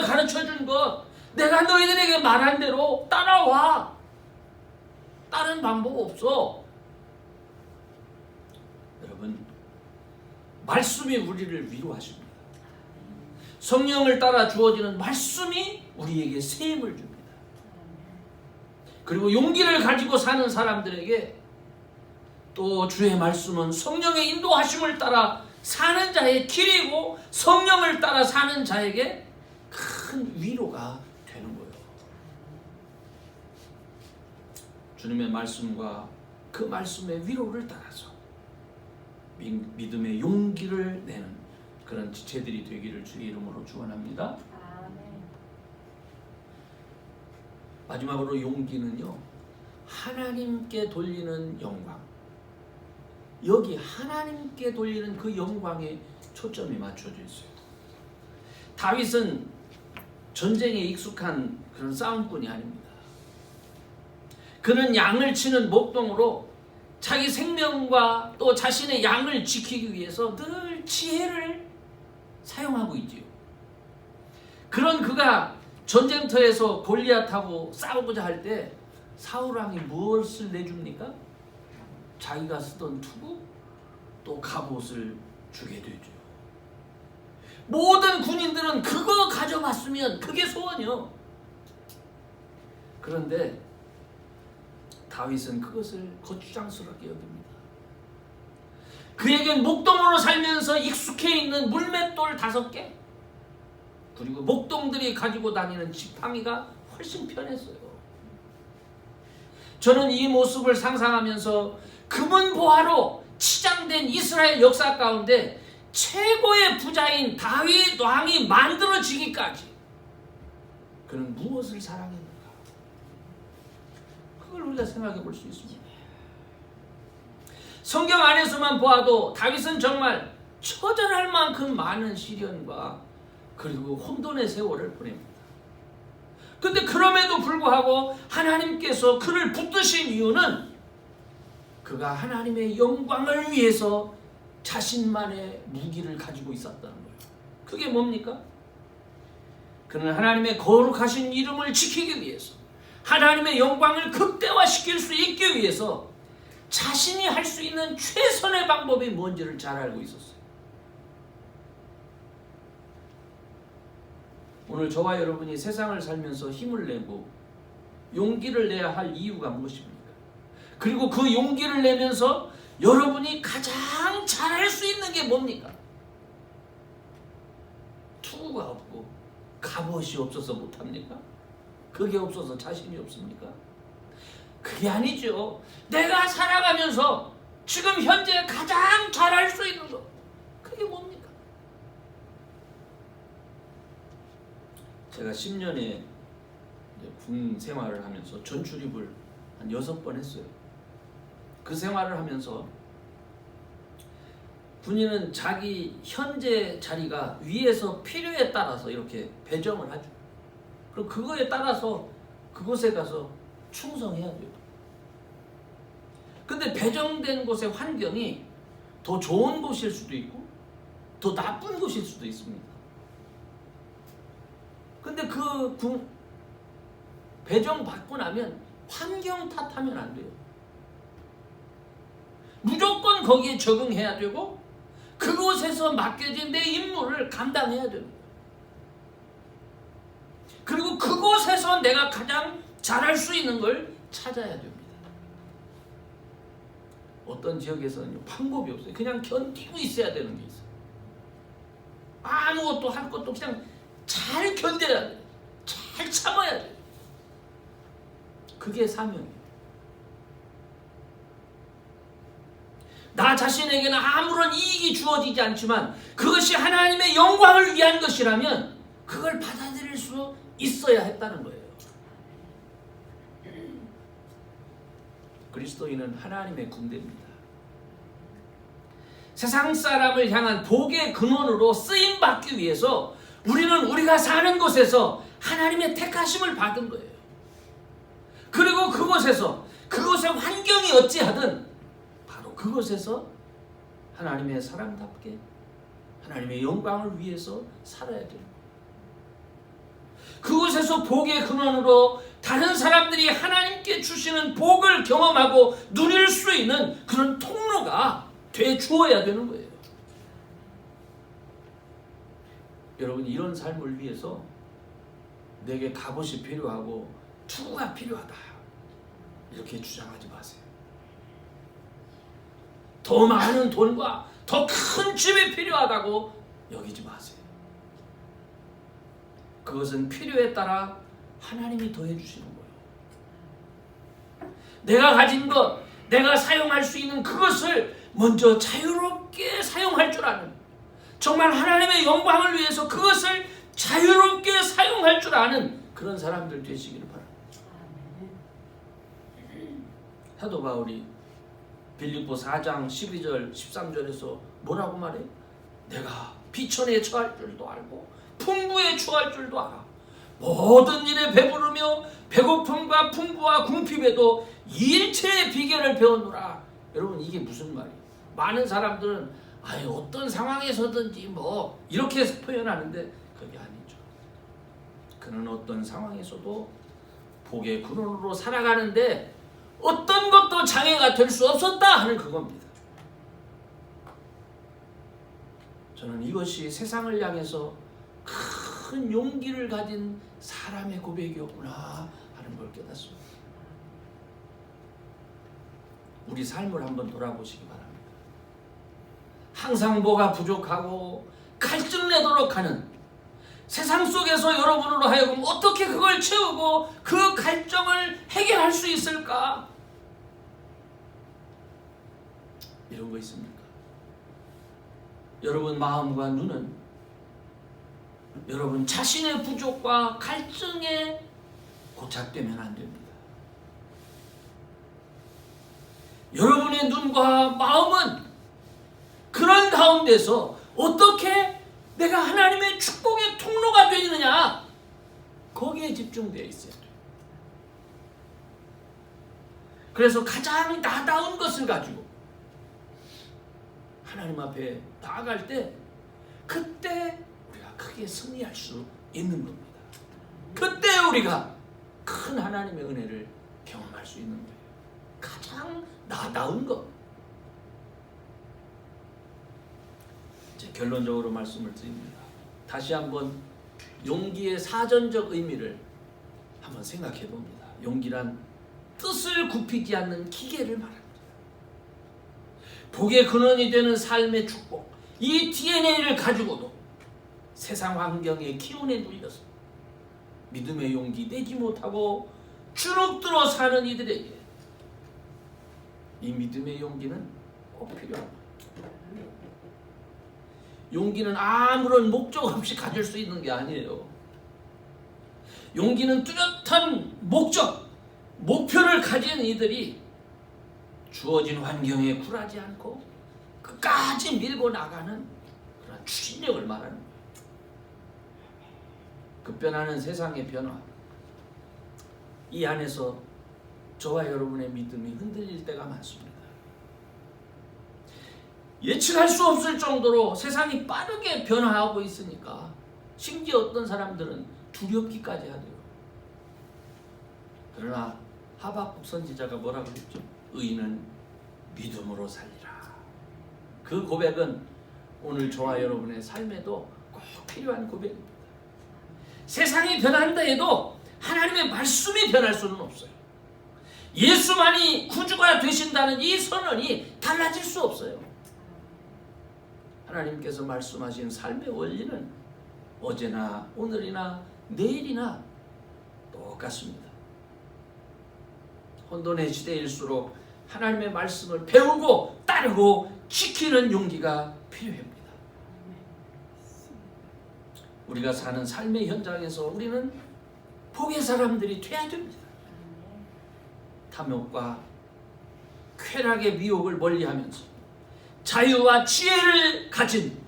가르쳐 준 것, 내가 너희들에게 말한 대로 따라와. 다른 방법 없어. 여러분, 말씀이 우리를 위로하십니다. 성령을 따라 주어지는 말씀이 우리에게 새 힘을 줍니다. 그리고 용기를 가지고 사는 사람들에게 또 주의 말씀은 성령의 인도하심을 따라 사는 자의 길이고 성령을 따라 사는 자에게 큰 위로가 되는 거예요. 주님의 말씀과 그 말씀의 위로를 따라서 믿음의 용기를 내는 그런 지체들이 되기를 주의 이름으로 축원합니다. 마지막으로 용기는요, 하나님께 돌리는 영광. 여기 하나님께 돌리는 그 영광에 초점이 맞춰져 있어요. 다윗은 전쟁에 익숙한 그런 싸움꾼이 아닙니다. 그는 양을 치는 목동으로 자기 생명과 또 자신의 양을 지키기 위해서 늘 지혜를 사용하고 있지요. 그런 그가 전쟁터에서 골리앗하고 싸우고자 할 때 사울 왕이 무엇을 내줍니까? 자기가 쓰던 투구 또 갑옷을 주게 되죠. 모든 군인들은 그거 가져갔으면 그게 소원이요. 그런데 다윗은 그것을 거추장스럽게 여깁니다. 그에겐 목동으로 살면서 익숙해 있는 물맷돌 5개 그리고 목동들이 가지고 다니는 지팡이가 훨씬 편했어요. 저는 이 모습을 상상하면서 금은보화로 치장된 이스라엘 역사 가운데 최고의 부자인 다윗 왕이 만들어지기까지 그는 무엇을 사랑했는가? 그걸 우리가 생각해 볼 수 있습니다. 성경 안에서만 보아도 다윗은 정말 처절할 만큼 많은 시련과 그리고 혼돈의 세월을 보냅니다. 근데 그럼에도 불구하고 하나님께서 그를 붙드신 이유는 그가 하나님의 영광을 위해서 자신만의 무기를 가지고 있었다는 거예요. 그게 뭡니까? 그는 하나님의 거룩하신 이름을 지키기 위해서 하나님의 영광을 극대화시킬 수 있기 위해서 자신이 할 수 있는 최선의 방법이 뭔지를 잘 알고 있었어요. 오늘 저와 여러분이 세상을 살면서 힘을 내고 용기를 내야 할 이유가 무엇입니까? 그리고 그 용기를 내면서 여러분이 가장 잘할 수 있는 게 뭡니까? 투구가 없고 갑옷이 없어서 못합니까? 그게 없어서 자신이 없습니까? 그게 아니죠. 내가 살아가면서 지금 현재 가장 잘할 수 있는 거 그게 뭡니까? 제가 10년의 군 생활을 하면서 전출입을 한 6번 했어요. 그 생활을 하면서 군인은 자기 현재 자리가 위에서 필요에 따라서 이렇게 배정을 하죠. 그럼 그거에 따라서 그곳에 가서 충성해야 돼요. 근데 배정된 곳의 환경이 더 좋은 곳일 수도 있고 더 나쁜 곳일 수도 있습니다. 근데 그 배정 받고 나면 환경 탓하면 안 돼요. 무조건 거기에 적응해야 되고 그곳에서 맡겨진 내 임무를 감당해야 되는 거예요. 그리고 그곳에서 내가 가장 잘할 수 있는 걸 찾아야 됩니다. 어떤 지역에서는 방법이 없어요. 그냥 견디고 있어야 되는 게 있어요. 아무것도 할 것도 그냥 잘 견뎌야 돼요. 잘 참아야 돼요. 그게 사명이에요. 나 자신에게는 아무런 이익이 주어지지 않지만 그것이 하나님의 영광을 위한 것이라면 그걸 받아들일 수 있어야 했다는 거예요. 그리스도인은 하나님의 군대입니다. 세상 사람을 향한 복의 근원으로 쓰임받기 위해서 우리는 우리가 사는 곳에서 하나님의 택하심을 받은 거예요. 그리고 그곳의 환경이 어찌하든 바로 그곳에서 하나님의 사람답게 하나님의 영광을 위해서 살아야 돼요. 그곳에서 복의 근원으로 다른 사람들이 하나님께 주시는 복을 경험하고 누릴 수 있는 그런 통로가 돼 주어야 되는 거예요. 여러분, 이런 삶을 위해서 내게 갑옷이 필요하고 투구가 필요하다 이렇게 주장하지 마세요. 더 많은 돈과 더 큰 집이 필요하다고 여기지 마세요. 그것은 필요에 따라 하나님이 더해 주시는 거예요. 내가 가진 것, 내가 사용할 수 있는 그것을 먼저 자유롭게 사용할 줄 아는, 정말 하나님의 영광을 위해서 그것을 자유롭게 사용할 줄 아는 그런 사람들 되시기를 바랍니다. 사도 바울이 빌립보 4장 12절 13절에서 뭐라고 말해? 내가 비천에 처할 줄도 알고 풍부에 처할 줄도 알아. 모든 일에 배부르며 배고픔과 풍부와 궁핍에도 일체의 비결을 배우노라. 여러분, 이게 무슨 말이에요? 많은 사람들은 어떤 상황에서든지 뭐 이렇게 표현하는데 그게 아니죠. 그는 어떤 상황에서도 복의 근원으로 살아가는데 어떤 것도 장애가 될 수 없었다 하는 그겁니다. 저는 이것이 세상을 향해서 큰 용기를 가진 사람의 고백이었구나 하는 걸 깨닫습니다. 우리 삶을 한번 돌아보시기 바랍니다. 항상 뭐가 부족하고 갈증 내도록 하는 세상 속에서 여러분으로 하여금 어떻게 그걸 채우고 그 갈증을 해결할 수 있을까? 이런 거 있습니까? 여러분 마음과 눈은 여러분 자신의 부족과 갈증에 고착되면 안 됩니다. 여러분의 눈과 마음은 그런 가운데서 어떻게 내가 하나님의 축복의 통로가 되느냐, 거기에 집중되어 있어야 돼요. 그래서 가장 나다운 것을 가지고 하나님 앞에 나아갈 때 그때 우리가 크게 승리할 수 있는 겁니다. 그때 우리가 큰 하나님의 은혜를 경험할 수 있는 거예요. 가장 나다운 것. 이제 결론적으로 말씀을 드립니다. 다시 한번 용기의 사전적 의미를 한번 생각해 봅니다. 용기란 뜻을 굽히지 않는 기계를 말합니다. 복의 근원이 되는 삶의 축복, 이 DNA를 가지고도 세상 환경의 기운에 눌려서 믿음의 용기 내지 못하고 주눅들어 사는 이들에게 이 믿음의 용기는 꼭 필요합니다. 용기는 아무런 목적 없이 가질 수 있는 게 아니에요. 용기는 뚜렷한 목적, 목표를 가진 이들이 주어진 환경에 굴하지 않고 끝까지 밀고 나가는 그런 추진력을 말하는 거예요. 급변하는 세상의 변화, 이 안에서 저와 여러분의 믿음이 흔들릴 때가 많습니다. 예측할 수 없을 정도로 세상이 빠르게 변화하고 있으니까 심지어 어떤 사람들은 두렵기까지 하대요. 그러나 하박국 선지자가 뭐라고 했죠? 의인은 믿음으로 살리라. 그 고백은 오늘 저와 여러분의 삶에도 꼭 필요한 고백입니다. 세상이 변한다 해도 하나님의 말씀이 변할 수는 없어요. 예수만이 구주가 되신다는 이 선언이 달라질 수 없어요. 하나님께서 말씀하신 삶의 원리는 어제나 오늘이나 내일이나 똑같습니다. 혼돈의 시대일수록 하나님의 말씀을 배우고 따르고 지키는 용기가 필요합니다. 우리가 사는 삶의 현장에서 우리는 복의 사람들이 돼야 됩니다. 탐욕과 쾌락의 미혹을 멀리하면서 자유와 지혜를 가진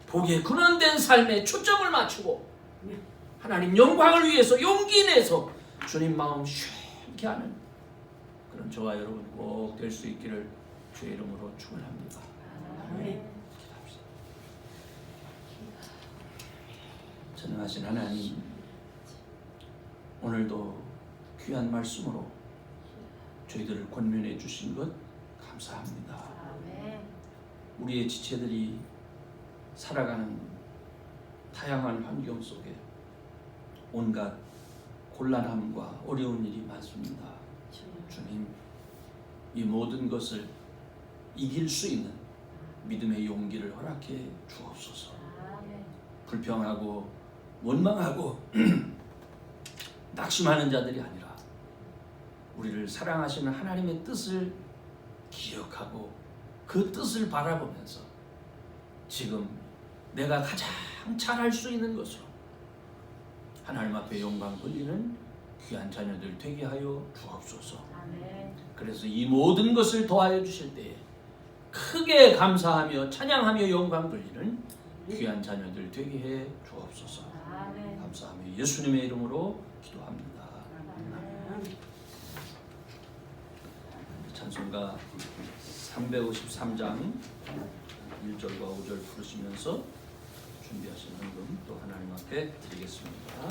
복에 근원된 삶에 초점을 맞추고 하나님 영광을 위해서 용기 내서 주님 마음 쉬게 하는 그런 저와 여러분 꼭 될 수 있기를 주의 이름으로 축원합니다. 기도합시다. 전능하신 하나님, 오늘도 귀한 말씀으로 저희들을 권면해 주신 것 감사합니다. 우리의 지체들이 살아가는 다양한 환경 속에 온갖 곤란함과 어려운 일이 많습니다. 주님, 이 모든 것을 이길 수 있는 믿음의 용기를 허락해 주옵소서. 불평하고 원망하고 낙심하는 자들이 아니라 우리를 사랑하시는 하나님의 뜻을 기억하고 그 뜻을 바라보면서 지금 내가 가장 잘할 수 있는 것으로 하나님 앞에 영광 돌리는 귀한 자녀들 되게 하여 주옵소서. 그래서 이 모든 것을 더하여 주실 때에 크게 감사하며 찬양하며 영광 돌리는 귀한 자녀들 되게 해 주옵소서. 감사하며 예수님의 이름으로 기도합니다. 찬송가 353장 1절과 5절 부르시면서 준비하신 헌금 또 하나님 앞에 드리겠습니다.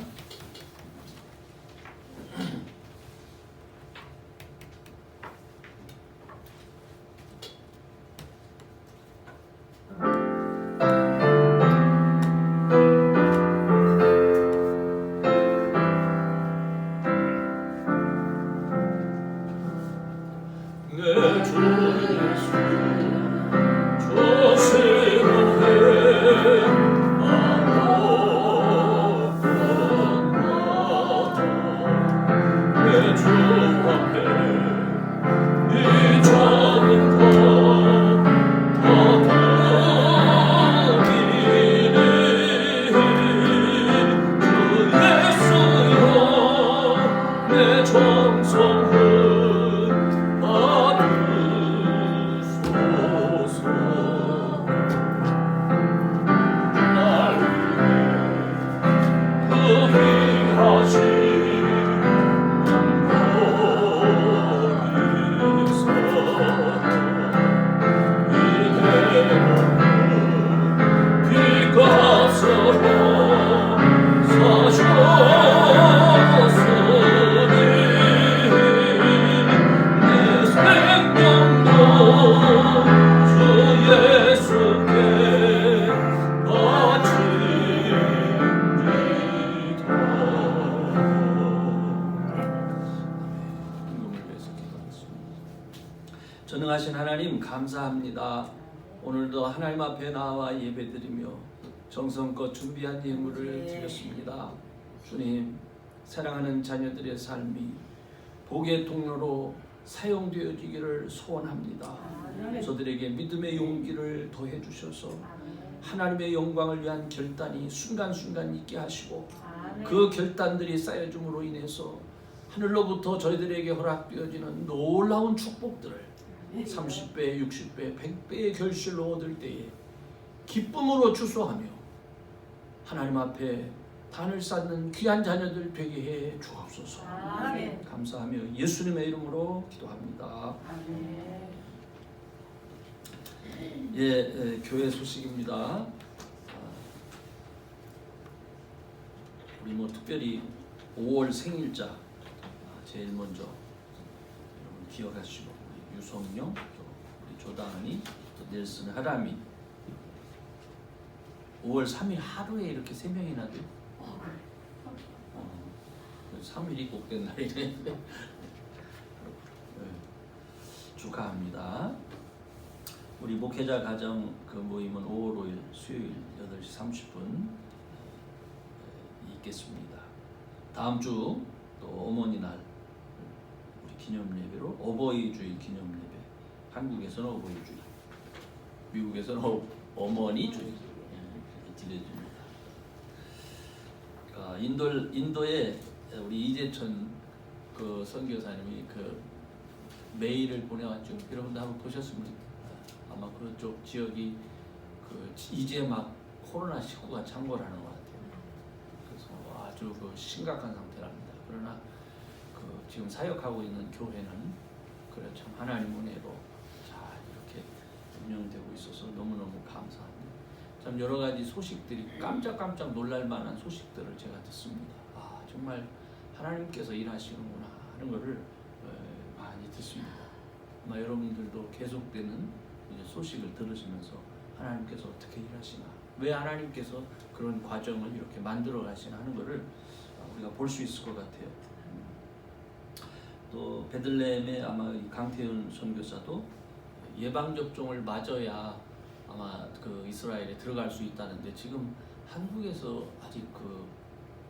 전능하신 하나님 감사합니다. 오늘도 하나님 앞에 나와 예배드리며 정성껏 준비한 예물을 드렸습니다. 주님, 사랑하는 자녀들의 삶이 복의 통로로 사용되어지기를 소원합니다. 저들에게 믿음의 용기를 더해 주셔서 하나님의 영광을 위한 결단이 순간순간 있게 하시고 그 결단들이 쌓여줌으로 인해서 하늘로부터 저희들에게 허락되어지는 놀라운 축복들을 30배, 60배, 100배의 결실로 얻을 때에 기쁨으로 주소하며 하나님 앞에 단을 쌓는 귀한 자녀들 되게 해 주옵소서. 아멘. 감사하며 예수님의 이름으로 기도합니다. 교회 소식입니다. 우리 특별히 5월 생일자 제일 먼저 여러분 기억하시고 유성령, 조다은이, 또 넬슨 하람이. 5월 3일 하루에 이렇게 3명이나 돼요. 3일이 꼭된 날이네. 네, 축하합니다. 우리 목회자 가정 그 모임은 5월 5일 수요일 8시 30분 있겠습니다. 다음 주 또 어머니날 우리 기념 예배로 어버이주일 기념 예배. 한국에서는 어버이주일, 미국에서는 어머니주일 이렇게 드려집니다. 인도에 우리 이재천 그 선교사님이 그 메일을 보내왔죠. 여러분들 한번 보셨습니까? 아마 그쪽 지역이 그 이제 막 코로나19가 창궐하는 것 같아요. 그래서 아주 그 심각한 상태랍니다. 그러나 그 지금 사역하고 있는 교회는 그래 참 하나님 은혜로 잘 이렇게 운영되고 있어서 너무너무 감사합니다. 참 여러 가지 소식들이 깜짝 놀랄 만한 소식들을 제가 듣습니다. 아 정말 하나님께서 일하시는구나 하는 것을 많이 듣습니다. 아마 여러분들도 계속되는 소식을 들으시면서 하나님께서 어떻게 일하시나, 왜 하나님께서 그런 과정을 이렇게 만들어 가시나 하는 것을 우리가 볼 수 있을 것 같아요. 또 베들레헴의 아마 강태윤 선교사도 예방접종을 맞아야 아마 그 이스라엘에 들어갈 수 있다는데 지금 한국에서 아직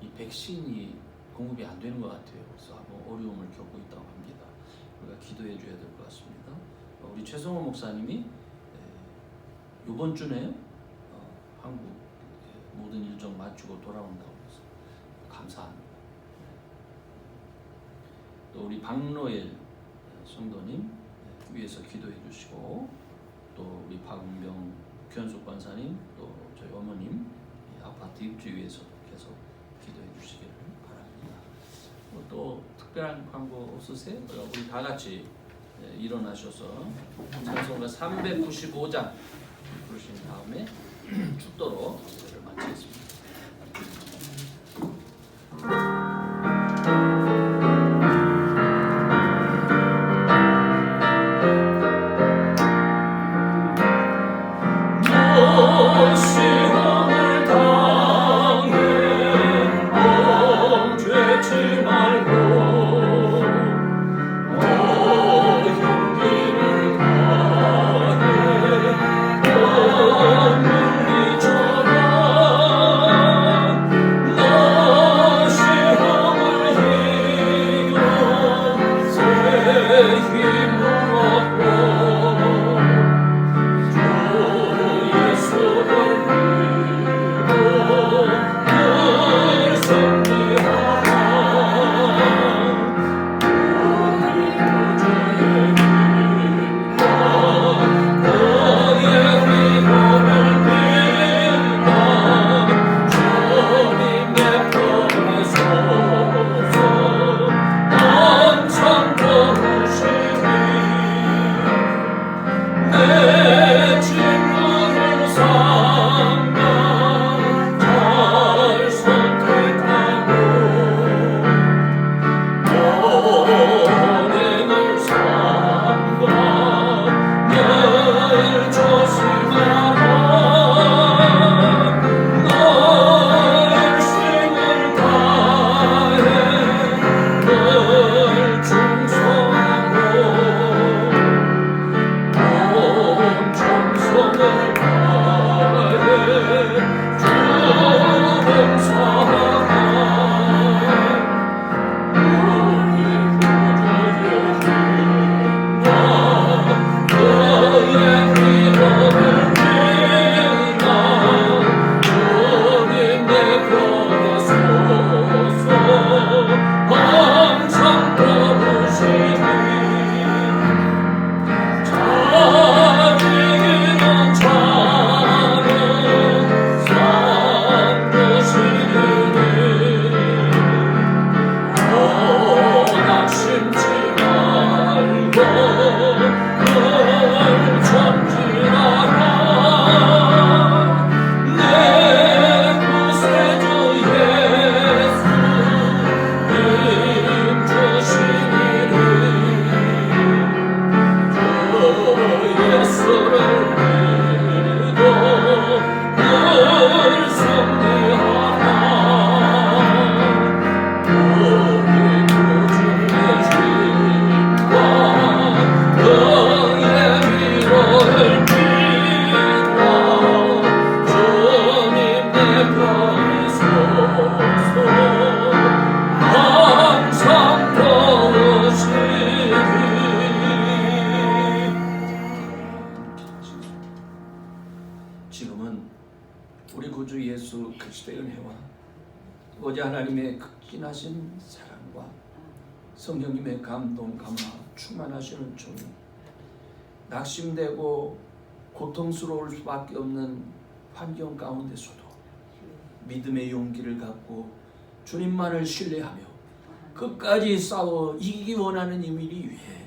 이 백신이 공급이 안 되는 것 같아요. 그래서 아마 어려움을 겪고 있다고 합니다. 우리가 기도해 줘야 될 것 같습니다. 우리 최성호 목사님이 이번 주에 한국 모든 일정 마치고 돌아온다고 해서 감사합니다. 또 우리 박노엘 성도님 위해서 기도해 주시고, 또 우리 박은병 견숙 권사님, 또 저희 어머님 아파트 입주 위해서 계속 기도해 주시기를 바랍니다. 또 특별한 광고 없으세요? 우리 다 같이 일어나셔서 찬송가 395장 부르신 다음에 축도로 예배를 마치겠습니다. 오 주의 은혜와 아버지 하나님의 극진하신 사랑과 성령님의 감동 감화 충만하시는 종 낙심되고 고통스러울 수밖에 없는 환경 가운데서도 믿음의 용기를 갖고 주님만을 신뢰하며 끝까지 싸워 이기기 원하는 이미리 위해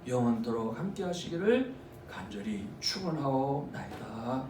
영원토록 함께 하시기를 간절히 축원하옵나이다.